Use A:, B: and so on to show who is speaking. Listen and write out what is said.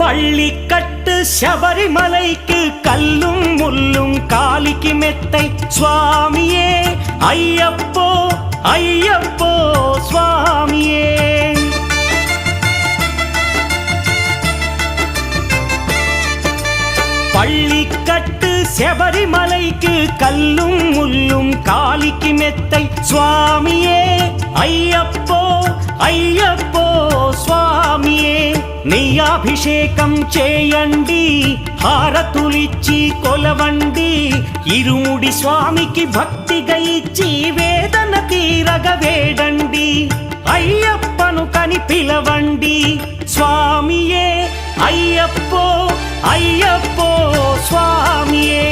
A: பள்ளிக்கட்டு சபரிமலைக்கு கல்லும் முள்ளும் காலிக்கு மெத்தை சுவாமியே ஐயப்போ ஐயப்போ சுவாமியே. பள்ளிக்கட்டு சபரிமலைக்கு கல்லும் முள்ளும் காலிக்கு மெத்தை சுவாமியே ஐயப்போ ஐயப்போ స్వామియే. నీ అభిషేకం చేయండి హారతులిచ్చి కొలవండి ఇరుముడి స్వామికి భక్తిగా ఇచ్చి వేదన తీరగ వేడండి అయ్యప్పను కని పిలవండి స్వామియే అయ్యప్పో అయ్యప్పో స్వామియే.